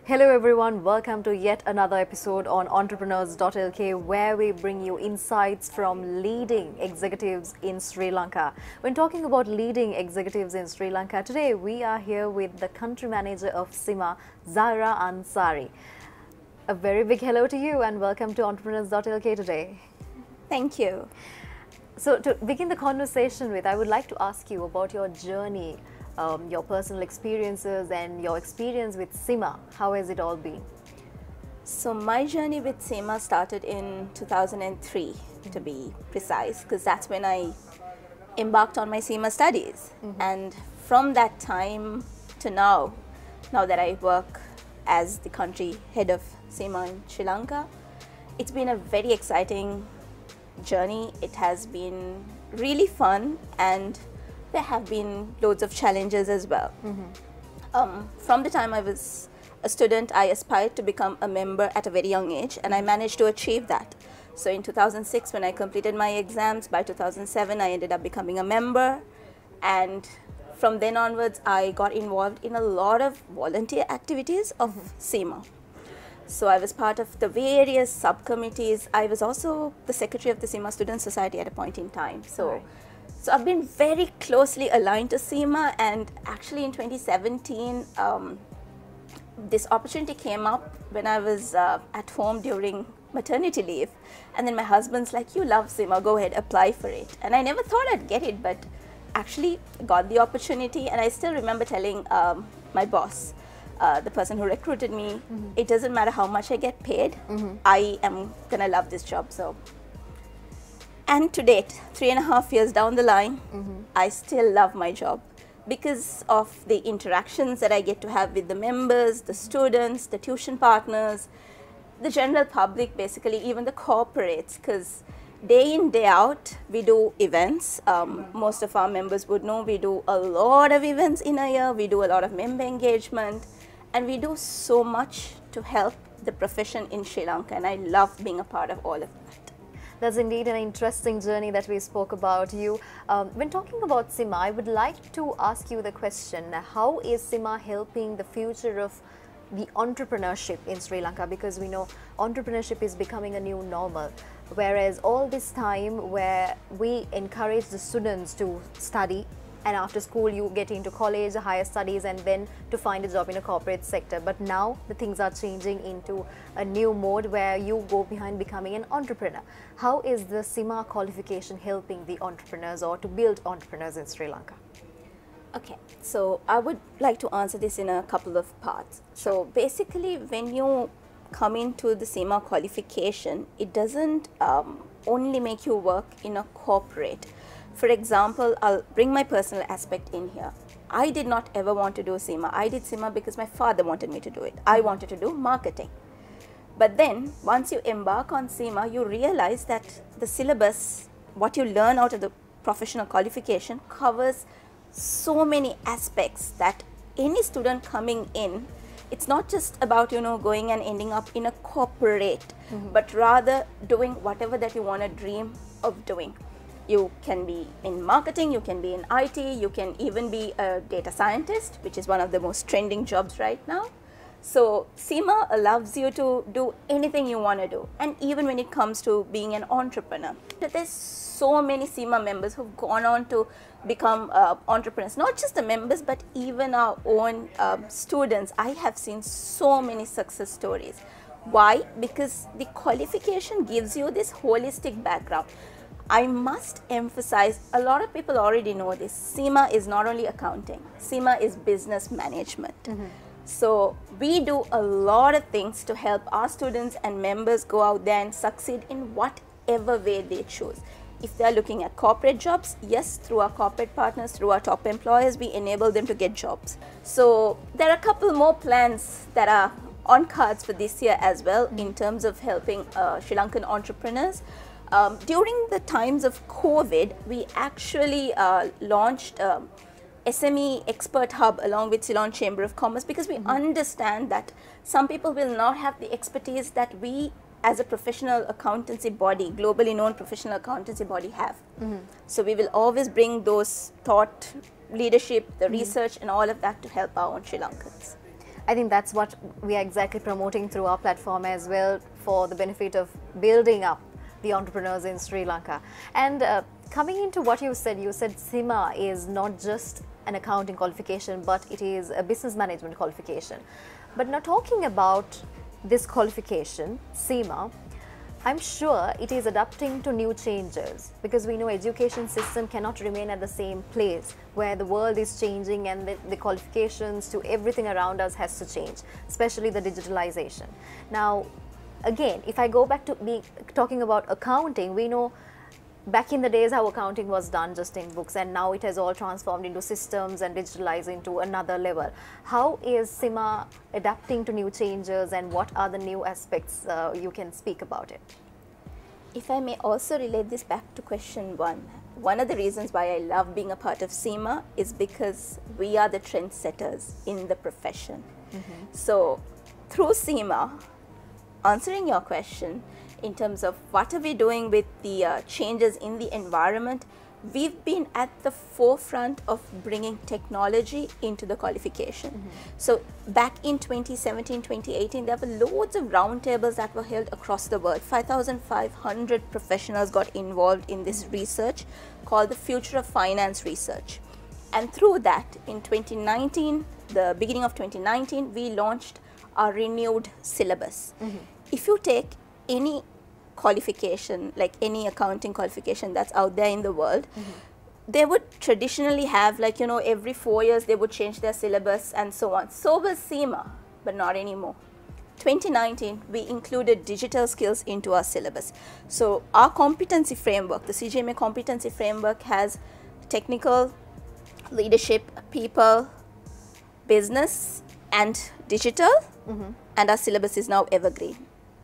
Hello everyone, welcome to yet another episode on entrepreneurs.lk where we bring you insights from leading executives in Sri Lanka. When talking about leading executives in Sri Lanka, today we are here with the country manager of CIMA, Zahara Ansary. A very big hello to you and welcome to entrepreneurs.lk today. Thank you. So to begin the conversation with, I would like to ask you about your journey, your personal experiences and your experience with CIMA. How has it all been? So my journey with CIMA started in 2003 to be precise, because that's when I embarked on my CIMA studies. And from that time to now that I work as the country head of CIMA in Sri Lanka, it's been a very exciting journey. It has been really fun and there have been loads of challenges as well. From the time I was a student, I aspired to become a member at a very young age, and I managed to achieve that. So in 2006, when I completed my exams, by 2007 I ended up becoming a member, and from then onwards I got involved in a lot of volunteer activities of CIMA. So I was part of the various subcommittees. I was also the secretary of the CIMA Student Society at a point in time. So I've been very closely aligned to CIMA, and actually in 2017, this opportunity came up when I was at home during maternity leave. And then my husband's like, "You love CIMA, go ahead, apply for it." And I never thought I'd get it, but actually got the opportunity. And I still remember telling my boss, the person who recruited me, it doesn't matter how much I get paid, I am gonna love this job. And to date, 3.5 years down the line, I still love my job because of the interactions that I get to have with the members, the students, the tuition partners, the general public, basically even the corporates, because day in, day out, we do events. Most of our members would know we do a lot of events in a year. We do a lot of member engagement, and we do so much to help the profession in Sri Lanka, and I love being a part of all of that. That's indeed an interesting journey that we spoke about. When talking about CIMA, I would like to ask you the question, how is CIMA helping the future of the entrepreneurship in Sri Lanka? Because we know entrepreneurship is becoming a new normal, whereas all this time where we encourage the students to study, and after school you get into college, higher studies, and then to find a job in a corporate sector. But now the things are changing into a new mode where you go behind becoming an entrepreneur. How is the CIMA qualification helping the entrepreneurs or to build entrepreneurs in Sri Lanka? Okay, so I would like to answer this in a couple of parts. So basically, when you come into the CIMA qualification, it doesn't only make you work in a corporate. For example, I'll bring my personal aspect in here. I did not ever want to do CIMA. I did CIMA because my father wanted me to do it. I wanted to do marketing. But then, once you embark on CIMA, you realize that the syllabus, what you learn out of the professional qualification, covers so many aspects that any student coming in, it's not just about, going and ending up in a corporate, but rather doing whatever that you want to dream of doing. You can be in marketing, you can be in IT, you can even be a data scientist, which is one of the most trending jobs right now. So CIMA allows you to do anything you want to do. And even when it comes to being an entrepreneur, there's so many CIMA members who've gone on to become entrepreneurs. Not just the members, but even our own students. I have seen so many success stories. Why? Because the qualification gives you this holistic background. I must emphasize, a lot of people already know this, CIMA is not only accounting, CIMA is business management. So we do a lot of things to help our students and members go out there and succeed in whatever way they choose. If they're looking at corporate jobs, yes, through our corporate partners, through our top employers, we enable them to get jobs. So there are a couple more plans that are on cards for this year as well in terms of helping Sri Lankan entrepreneurs. During the times of COVID, we actually launched SME Expert Hub along with Ceylon Chamber of Commerce, because we understand that some people will not have the expertise that we as a professional accountancy body, globally known professional accountancy body have. So we will always bring those thought, leadership, the research and all of that to help our own Sri Lankans. I think that's what we are exactly promoting through our platform as well, for the benefit of building up the entrepreneurs in Sri Lanka. And coming into what you said CIMA is not just an accounting qualification, but it is a business management qualification. But now, talking about this qualification, CIMA, I'm sure it is adapting to new changes, because we know education system cannot remain at the same place, where the world is changing and the qualifications to everything around us has to change, especially the digitalization. Now, again, if I go back to talking about accounting, we know back in the days how accounting was done just in books, and now it has all transformed into systems and digitalized into another level. How is CIMA adapting to new changes, and what are the new aspects you can speak about it? If I may also relate this back to question one of the reasons why I love being a part of CIMA is because we are the trendsetters in the profession. So through CIMA, answering your question, in terms of what are we doing with the changes in the environment, we've been at the forefront of bringing technology into the qualification. So back in 2017, 2018, there were loads of roundtables that were held across the world. 5,500 professionals got involved in this research called the Future of Finance Research. And through that, in 2019, the beginning of 2019, we launched our renewed syllabus. If you take any qualification, like any accounting qualification that's out there in the world, they would traditionally have, like, you know, every 4 years they would change their syllabus and so on. So was CIMA, but not anymore. 2019, we included digital skills into our syllabus. So our competency framework, the CIMA competency framework, has technical, leadership, people, business, and digital, and our syllabus is now evergreen.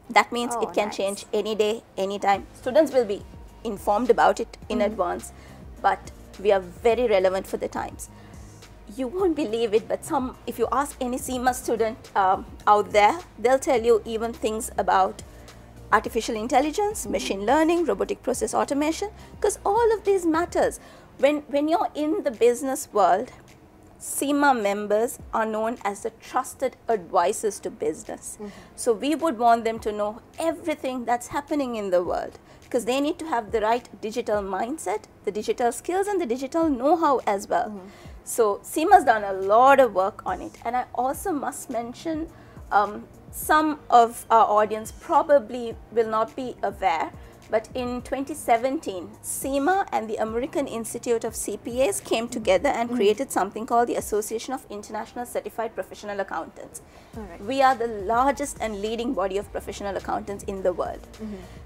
That means it can change any day, anytime. Students will be informed about it in advance, but we are very relevant for the times. You won't believe it, but if you ask any CIMA student out there, they'll tell you even things about artificial intelligence, machine learning, robotic process automation, because all of these matters. When you're in the business world, CIMA members are known as the trusted advisors to business. So we would want them to know everything that's happening in the world, because they need to have the right digital mindset, the digital skills, and the digital know-how as well. So CIMA's done a lot of work on it. And I also must mention, some of our audience probably will not be aware, but in 2017, CIMA and the American Institute of CPAs came together and created something called the Association of International Certified Professional Accountants. We are the largest and leading body of professional accountants in the world.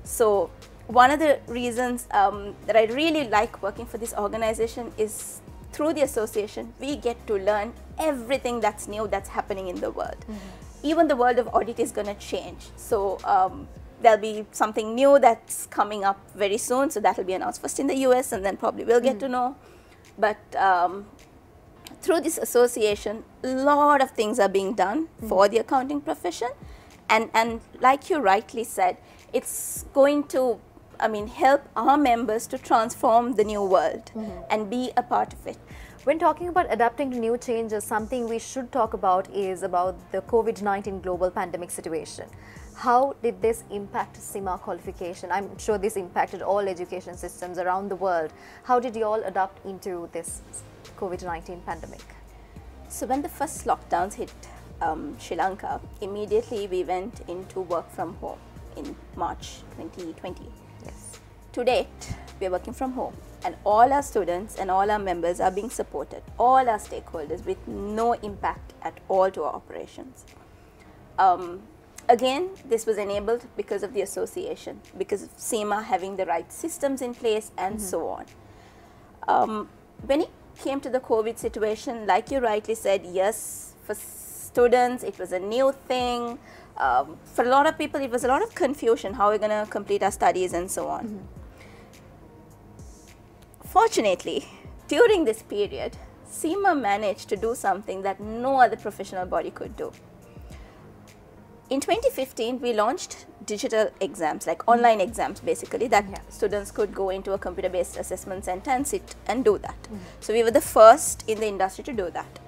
So one of the reasons that I really like working for this organization is through the association, we get to learn everything that's new that's happening in the world. Even the world of audit is going to change. So there'll be something new that's coming up very soon. So that will be announced first in the US, and then probably we'll get to know. But through this association, a lot of things are being done for the accounting profession. And like you rightly said, it's going to, help our members to transform the new world and be a part of it. When talking about adapting to new changes, something we should talk about is about the COVID-19 global pandemic situation. How did this impact CIMA qualification? I'm sure this impacted all education systems around the world. How did you all adapt into this COVID-19 pandemic? So when the first lockdowns hit Sri Lanka, immediately we went into work from home in March 2020. Yes. To date, we are working from home, and all our students and all our members are being supported, all our stakeholders, with no impact at all to our operations. Again, this was enabled because of the association, because of CIMA having the right systems in place and so on. When it came to the COVID situation, like you rightly said, yes, for students it was a new thing. For a lot of people it was a lot of confusion, how we're going to complete our studies and so on. Fortunately, during this period, CIMA managed to do something that no other professional body could do. In 2015, we launched digital exams, like online exams basically, that students could go into a computer-based assessment center and sit and do that. So we were the first in the industry to do that.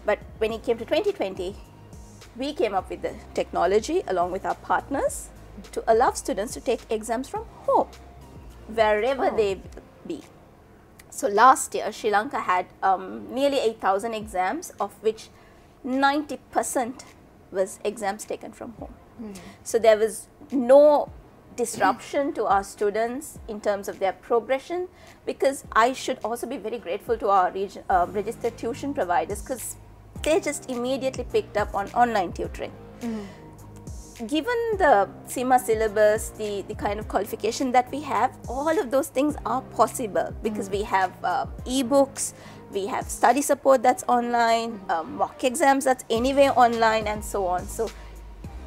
But when it came to 2020, we came up with the technology along with our partners to allow students to take exams from home, wherever they be. So last year, Sri Lanka had nearly 8,000 exams, of which 90% was exams taken from home. So there was no disruption to our students in terms of their progression, because I should also be very grateful to our registered tuition providers, because they just immediately picked up on online tutoring. Given the CIMA syllabus, the kind of qualification that we have, all of those things are possible because we have e-books, we have study support that's online, mock exams that's anyway online, and so on. So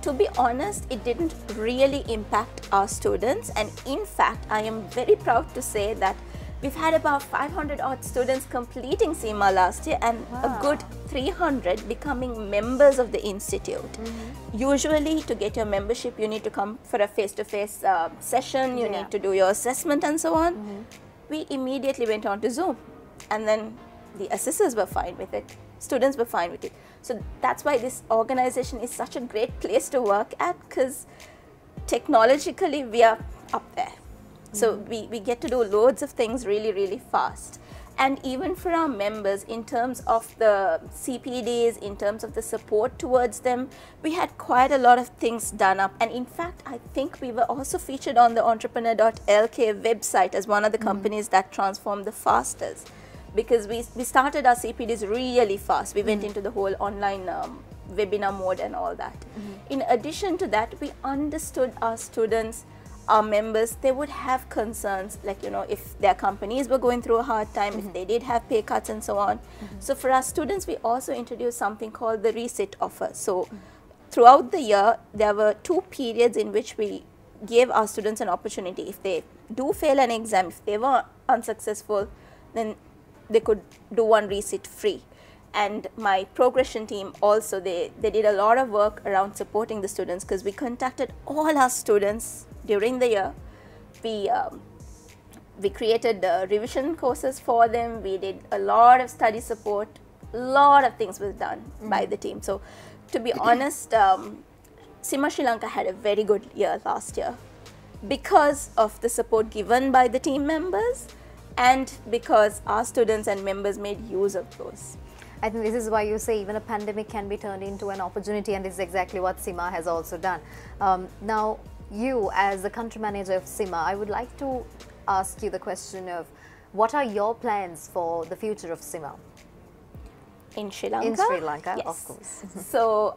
to be honest, it didn't really impact our students, and in fact I am very proud to say that we've had about 500 odd students completing CIMA last year, and a good 300 becoming members of the institute. Usually to get your membership you need to come for a face-to-face session, you need to do your assessment and so on. We immediately went on to Zoom, and then the assessors were fine with it, students were fine with it. So that's why this organization is such a great place to work at, because technologically we are up there. So we get to do loads of things really, really fast. And even for our members, in terms of the CPDs, in terms of the support towards them, we had quite a lot of things done up. And in fact, I think we were also featured on the entrepreneur.lk website as one of the companies that transformed the fastest, because we started our CPDs really fast. We went into the whole online webinar mode and all that. In addition to that, we understood our students, our members, they would have concerns, like, you know, if their companies were going through a hard time, if they did have pay cuts and so on. So for our students, we also introduced something called the resit offer. So throughout the year, there were 2 periods in which we gave our students an opportunity. If they do fail an exam, if they were unsuccessful, then they could do 1 resit free. And my progression team also, they did a lot of work around supporting the students, because we contacted all our students during the year. We created revision courses for them, we did a lot of study support, a lot of things was done by the team. So to be honest, CIMA Sri Lanka had a very good year last year because of the support given by the team members, and because our students and members made use of those. I think this is why you say even a pandemic can be turned into an opportunity, and this is exactly what CIMA has also done. Now, you as the country manager of CIMA, I would like to ask you the question of what are your plans for the future of CIMA? In Sri Lanka? In Sri Lanka, yes. Of course. So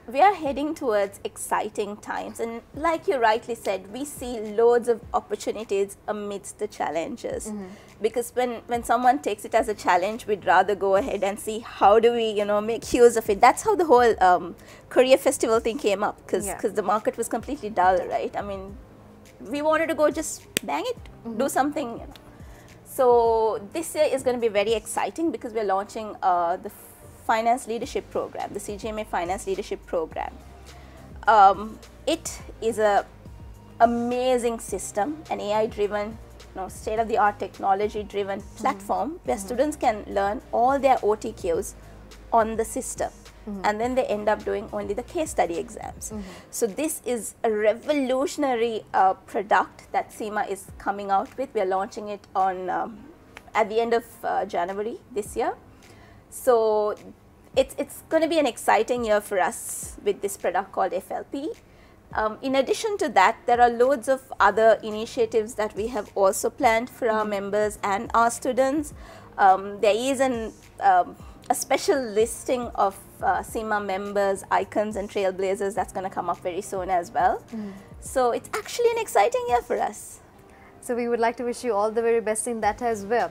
we are heading towards exciting times, and like you rightly said, we see loads of opportunities amidst the challenges. Because when someone takes it as a challenge, we'd rather go ahead and see how do we, you know, make use of it. That's how the whole career festival thing came up, because the market was completely dull, right? I mean, we wanted to go just bang it, do something, you know. So this year is going to be very exciting, because we're launching the finance leadership program, the CIMA finance leadership program. It is a amazing system, an AI-driven, you know, state-of-the-art technology-driven platform where students can learn all their OTQs on the system. And then they end up doing only the case study exams. So this is a revolutionary product that CIMA is coming out with. We are launching it on at the end of January this year. So it's going to be an exciting year for us with this product called FLP. In addition to that, there are loads of other initiatives that we have also planned for our members and our students. There is a special listing of CIMA members, icons and trailblazers that's going to come up very soon as well. So it's actually an exciting year for us. So we would like to wish you all the very best in that as well.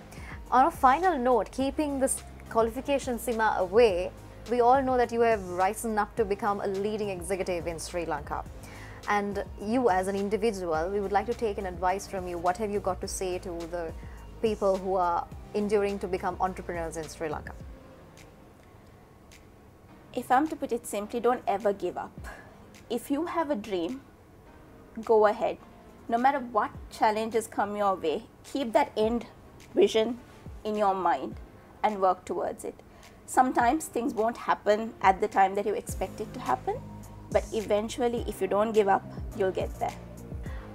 On a final note, keeping this qualification CIMA away, we all know that you have risen up to become a leading executive in Sri Lanka. And you as an individual, we would like to take an advice from you. What have you got to say to the people who are enduring to become entrepreneurs in Sri Lanka? If I'm to put it simply, don't ever give up. If you have a dream, go ahead. No matter what challenges come your way, keep that end vision in your mind and work towards it. Sometimes things won't happen at the time that you expect it to happen, but eventually, if you don't give up, you'll get there.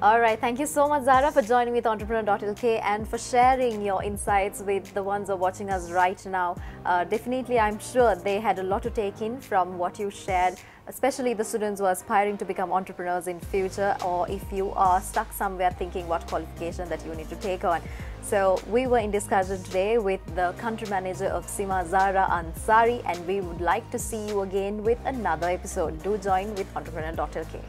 All right, thank you so much, Zahara, for joining me with Entrepreneur.lk and for sharing your insights with the ones who are watching us right now. Definitely, I'm sure they had a lot to take in from what you shared, especially the students who are aspiring to become entrepreneurs in future, or if you are stuck somewhere thinking what qualification that you need to take on. So we were in discussion today with the country manager of CIMA, Zahara Ansary, and we would like to see you again with another episode. Do join with Entrepreneur.lk.